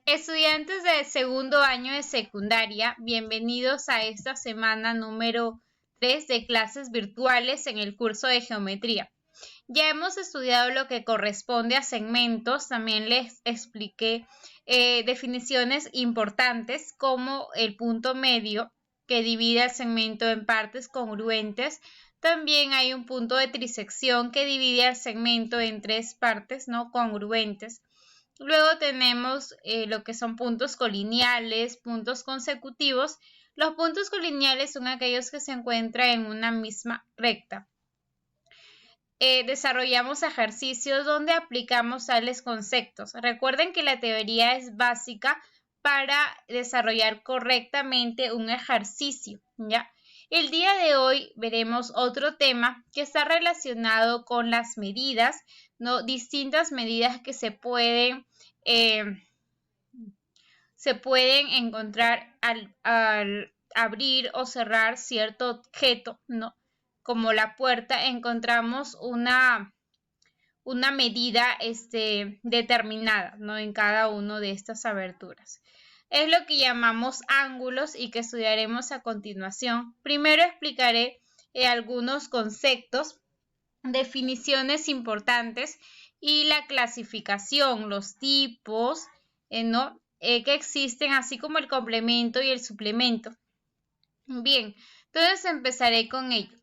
Estudiantes del segundo año de secundaria, bienvenidos a esta semana número 3 de clases virtuales en el curso de geometría. Ya hemos estudiado lo que corresponde a segmentos, también les expliqué definiciones importantes como el punto medio que divide el segmento en partes congruentes. También hay un punto de trisección que divide el segmento en tres partes no congruentes. Luego tenemos lo que son puntos colineales, puntos consecutivos. Los puntos colineales son aquellos que se encuentran en una misma recta. Desarrollamos ejercicios donde aplicamos tales conceptos. Recuerden que la teoría es básica para desarrollar correctamente un ejercicio, ¿ya? El día de hoy veremos otro tema que está relacionado con las medidas, ¿no? Distintas medidas que se pueden encontrar al abrir o cerrar cierto objeto, ¿no? Como la puerta, encontramos una medida determinada, ¿no? En cada una de estas aberturas. Es lo que llamamos ángulos y que estudiaremos a continuación. Primero explicaré algunos conceptos, definiciones importantes y la clasificación, los tipos, ¿no? Que existen, así como el complemento y el suplemento. Bien, entonces empezaré con ello.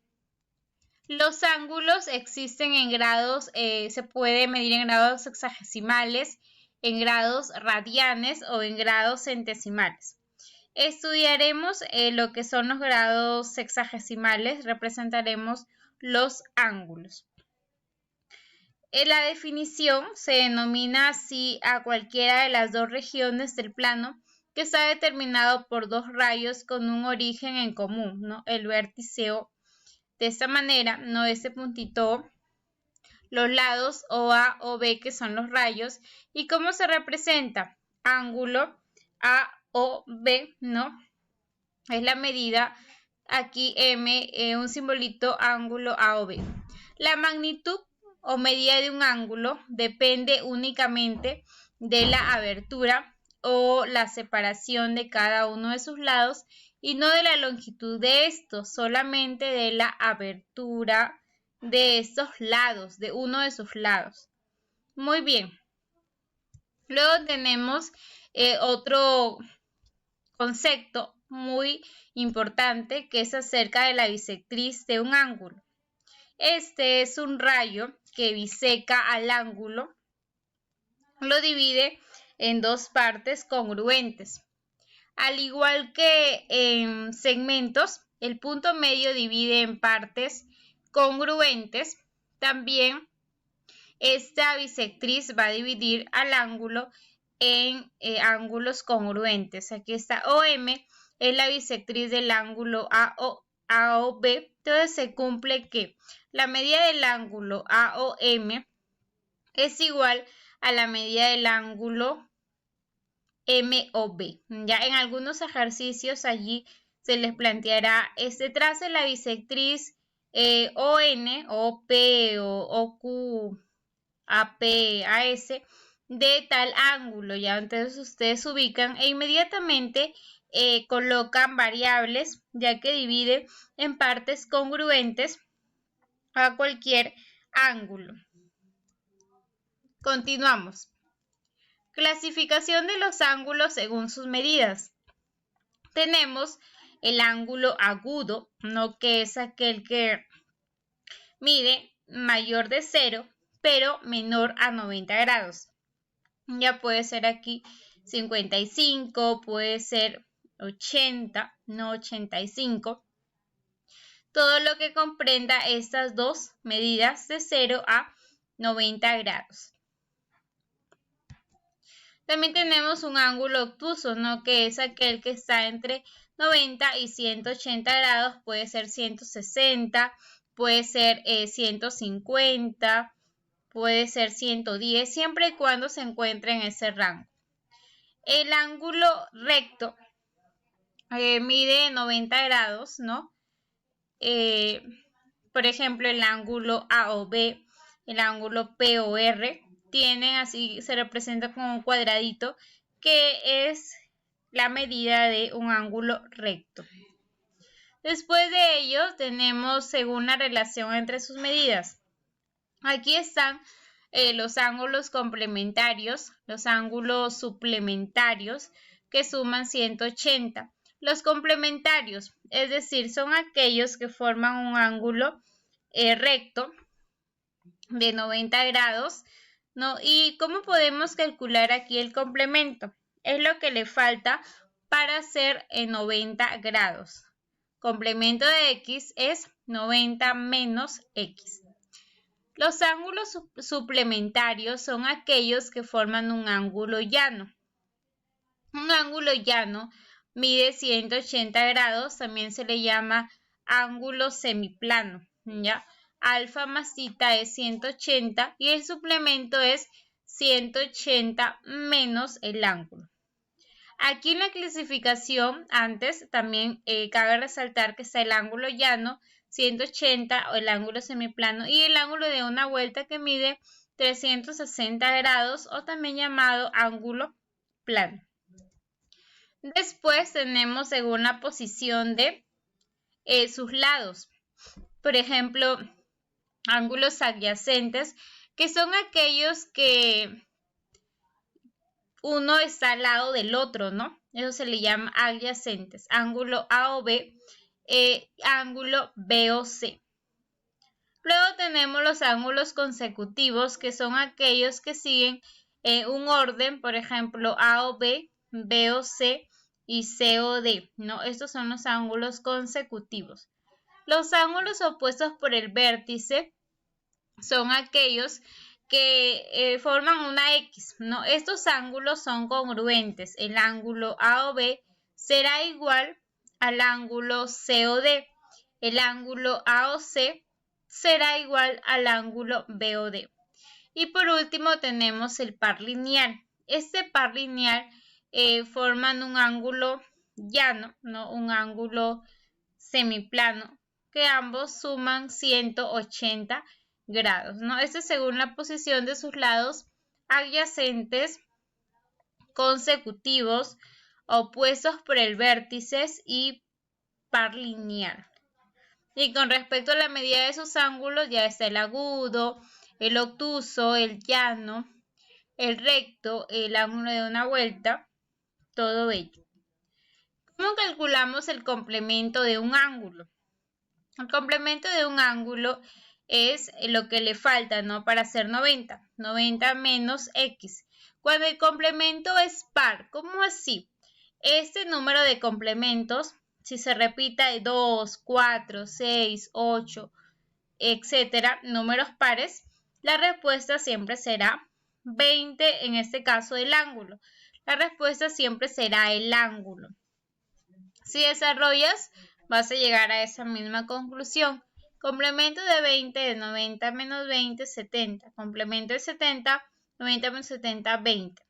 Los ángulos existen en grados, se puede medir en grados sexagesimales, en grados radianes o en grados centesimales. Estudiaremos lo que son los grados sexagesimales, representaremos los ángulos. La definición se denomina así a cualquiera de las dos regiones del plano que está determinado por dos rayos con un origen en común, ¿no? El vértice O. De esta manera, ¿no? Este puntito O, los lados OA o B, que son los rayos. ¿Y cómo se representa? Ángulo AOB, ¿no? Es la medida, aquí M, un simbolito ángulo AOB. La magnitud o medida de un ángulo depende únicamente de la abertura o la separación de cada uno de sus lados y no de la longitud de estos, solamente de la abertura de estos lados, de uno de sus lados. Muy bien. Luego tenemos otro concepto muy importante que es acerca de la bisectriz de un ángulo. Este es un rayo que biseca al ángulo, lo divide en dos partes congruentes. Al igual que en segmentos, el punto medio divide en partes congruentes. También esta bisectriz va a dividir al ángulo en ángulos congruentes. Aquí está OM, es la bisectriz del ángulo AOB. Entonces se cumple que la medida del ángulo AOM es igual a la medida del ángulo MOB. Ya en algunos ejercicios allí se les planteará trace la bisectriz ON, OP o OQ, AP, AS de tal ángulo. Ya entonces ustedes ubican e inmediatamente colocan variables, ya que divide en partes congruentes a cualquier ángulo. Continuamos. Clasificación de los ángulos según sus medidas. Tenemos el ángulo agudo, ¿no? Que es aquel que mide mayor de 0, pero menor a 90 grados. Ya puede ser aquí 55, puede ser 80, no 85. Todo lo que comprenda estas dos medidas de 0 a 90 grados. También tenemos un ángulo obtuso, ¿no? Que es aquel que está entre 90 y 180 grados, puede ser 160, puede ser 150, puede ser 110, siempre y cuando se encuentre en ese rango. El ángulo recto mide 90 grados, ¿no? Por ejemplo, el ángulo AOB, el ángulo POR, tienen así, se representa como un cuadradito que es la medida de un ángulo recto. Después de ello tenemos según la relación entre sus medidas. Aquí están los ángulos complementarios, los ángulos suplementarios que suman 180. Los complementarios, es decir, son aquellos que forman un ángulo recto de 90 grados, ¿no? ¿Y cómo podemos calcular aquí el complemento? Es lo que le falta para hacer 90 grados. Complemento de x es 90 menos x. Los ángulos suplementarios son aquellos que forman un ángulo llano. Un ángulo llano mide 180 grados, también se le llama ángulo semiplano, ¿ya? Alfa más θ es 180 y el suplemento es 180 menos el ángulo. Aquí en la clasificación, antes también cabe resaltar que está el ángulo llano, 180, o el ángulo semiplano, y el ángulo de una vuelta que mide 360 grados, o también llamado ángulo plano. Después tenemos según la posición de sus lados. Por ejemplo, ángulos adyacentes, que son aquellos que uno está al lado del otro, ¿no? Eso se le llama adyacentes. Ángulo A o B, ángulo B o C. Luego tenemos los ángulos consecutivos, que son aquellos que siguen un orden, por ejemplo, A o B, B o C y C o D, ¿no? Estos son los ángulos consecutivos. Los ángulos opuestos por el vértice son aquellos que forman una X, ¿no? Estos ángulos son congruentes. El ángulo A o B será igual al ángulo C o D. El ángulo A o C será igual al ángulo B o D. Y por último tenemos el par lineal. Este par lineal forman un ángulo llano, ¿no? Un ángulo semiplano, que ambos suman 180 grados, ¿no? Este es según la posición de sus lados adyacentes, consecutivos, opuestos por el vértice y par lineal. Y con respecto a la medida de sus ángulos, ya está el agudo, el obtuso, el llano, el recto, el ángulo de una vuelta, todo ello. ¿Cómo calculamos el complemento de un ángulo? El complemento de un ángulo es lo que le falta, ¿no? Para hacer 90. 90 menos x. Cuando el complemento es par, ¿cómo así? Este número de complementos, si se repita 2, 4, 6, 8, etcétera, números pares, la respuesta siempre será 20, en este caso del ángulo. La respuesta siempre será el ángulo. Si desarrollas, vas a llegar a esa misma conclusión. Complemento de 20 de 90 menos 20, 70. Complemento de 70, 90 menos 70, 20.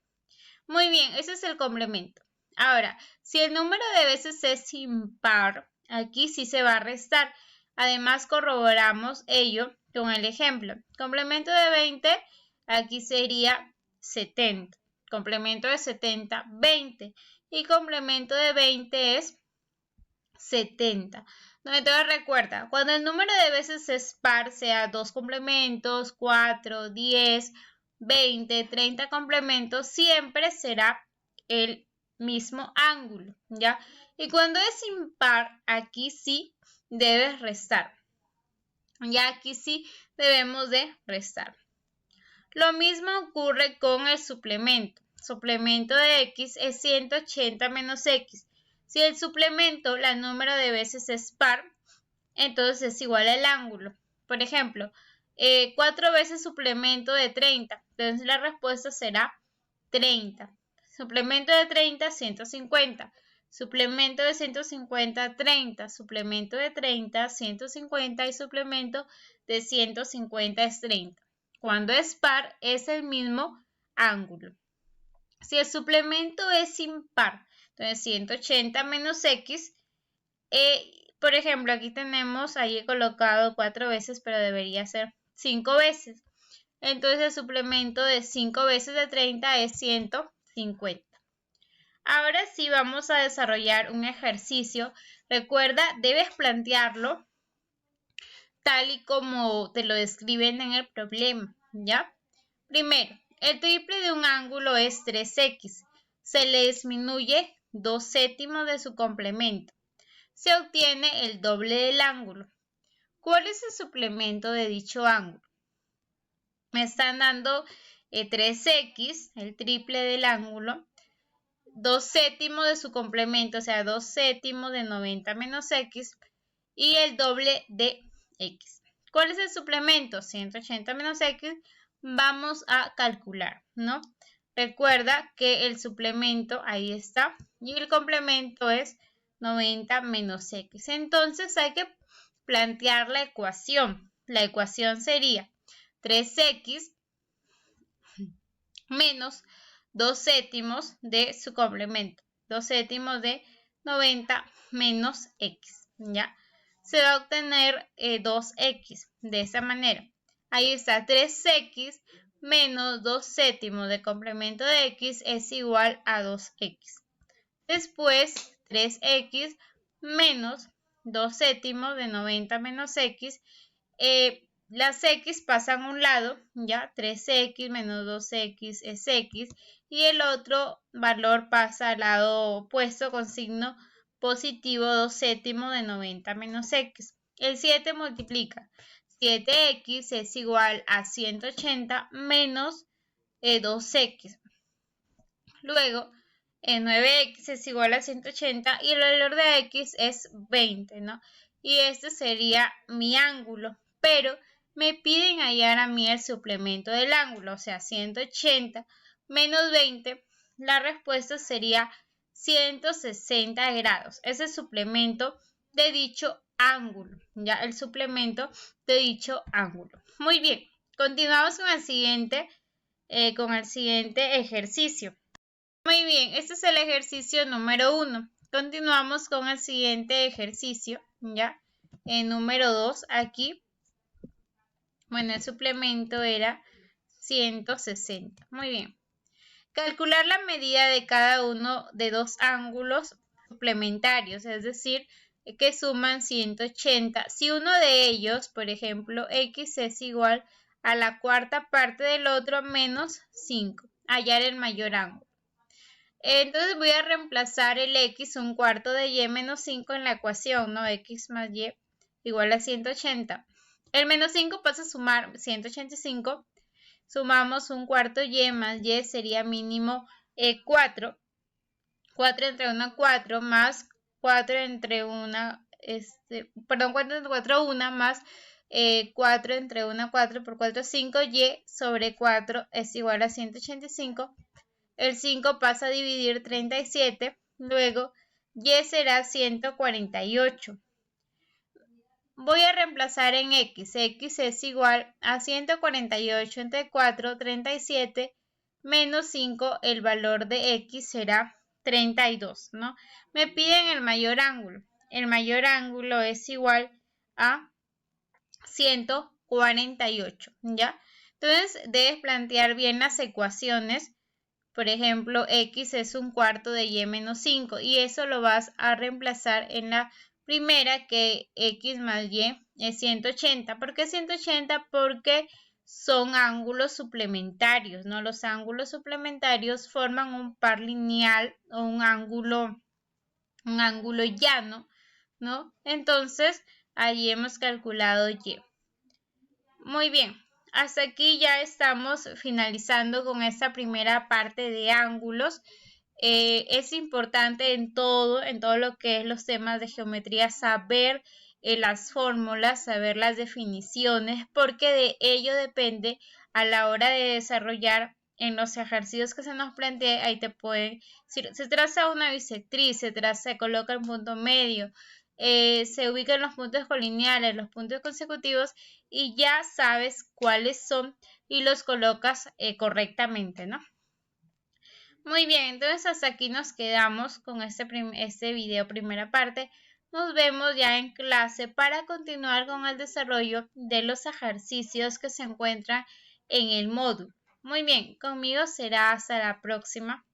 Muy bien, ese es el complemento. Ahora, si el número de veces es impar, aquí sí se va a restar. Además, corroboramos ello con el ejemplo. Complemento de 20, aquí sería 70. Complemento de 70, 20. Y complemento de 20 es 70. Entonces recuerda, cuando el número de veces es par, sea 2 complementos, 4, 10, 20, 30 complementos, siempre será el mismo ángulo, ¿ya? Y cuando es impar, aquí sí debes restar. Ya aquí sí debemos de restar. Lo mismo ocurre con el suplemento. Suplemento de x es 180 menos x. Si el suplemento, la número de veces es par, entonces es igual al ángulo. Por ejemplo, 4 veces suplemento de 30. Entonces la respuesta será 30. Suplemento de 30, 150. Suplemento de 150, 30. Suplemento de 30, 150. Y suplemento de 150 es 30. Cuando es par, es el mismo ángulo. Si el suplemento es impar, entonces 180 menos x, por ejemplo, aquí tenemos, ahí he colocado 4 veces, pero debería ser 5 veces. Entonces el suplemento de 5 veces de 30 es 150. Ahora sí vamos a desarrollar un ejercicio. Recuerda, debes plantearlo tal y como te lo describen en el problema, ¿ya? Primero, el triple de un ángulo es 3x. Se le disminuye 2/7 de su complemento. Se obtiene el doble del ángulo. ¿Cuál es el suplemento de dicho ángulo? Me están dando 3x, el triple del ángulo, 2/7 de su complemento, o sea, 2/7 de 90 menos x, y el doble de x. ¿Cuál es el suplemento? 180 menos x. Vamos a calcular, ¿no? Recuerda que el suplemento, ahí está, y el complemento es 90 menos x. Entonces hay que plantear la ecuación. La ecuación sería 3x menos 2/7 de su complemento. 2/7 de 90 menos x, ¿ya? Se va a obtener 2x de esa manera. Ahí está, 3x menos 2/7 de complemento de x es igual a 2x. Después, 3x menos 2/7 de 90 menos x. Las x pasan a un lado, ya, 3x menos 2x es x, y el otro valor pasa al lado opuesto con signo positivo, 2/7 de 90 menos x. El 7 multiplica. 7x es igual a 180 menos 2x. Luego, 9x es igual a 180 y el valor de x es 20, ¿no? Y este sería mi ángulo, pero me piden hallar a mí el suplemento del ángulo, o sea, 180 menos 20, la respuesta sería 160 grados. Es el suplemento de dicho ángulo, ya, el suplemento de dicho ángulo. Muy bien, continuamos con el siguiente ejercicio. Muy bien, este es el ejercicio número 1. Continuamos con el siguiente ejercicio, ¿ya? En número 2, aquí, bueno, el suplemento era 160. Muy bien. Calcular la medida de cada uno de dos ángulos suplementarios, es decir, que suman 180. Si uno de ellos, por ejemplo, x es igual a la cuarta parte del otro menos 5, hallar el mayor ángulo. Entonces voy a reemplazar el x, un cuarto de y menos 5 en la ecuación, ¿no? X más y igual a 180. El menos 5 pasa a sumar 185. Sumamos un cuarto y más y sería mínimo 4. 4 entre 1, 4 más 4 entre 1, 4 entre 4, 1 más 4 entre 1, 4 por 4, 5, y sobre 4 es igual a 185. El 5 pasa a dividir 37, luego y será 148. Voy a reemplazar en x. X es igual a 148 entre 4, 37, menos 5, el valor de x será 32, ¿no? Me piden el mayor ángulo. El mayor ángulo es igual a 148, ¿ya? Entonces, debes plantear bien las ecuaciones. Por ejemplo, x es un cuarto de y menos 5 y eso lo vas a reemplazar en la primera, que x más y es 180. ¿Por qué 180? Porque son ángulos suplementarios, ¿no? Los ángulos suplementarios forman un par lineal o un ángulo llano, ¿no? Entonces, allí hemos calculado y. Muy bien. Hasta aquí ya estamos finalizando con esta primera parte de ángulos. Es importante en todo lo que es los temas de geometría saber las fórmulas, saber las definiciones, porque de ello depende a la hora de desarrollar en los ejercicios que se nos plantea. Ahí te pueden, si se traza una bisectriz, se coloca el punto medio, se ubican los puntos colineales, los puntos consecutivos, y ya sabes cuáles son y los colocas correctamente, ¿no? Muy bien, entonces hasta aquí nos quedamos con este video primera parte. Nos vemos ya en clase para continuar con el desarrollo de los ejercicios que se encuentran en el módulo. Muy bien, conmigo será hasta la próxima.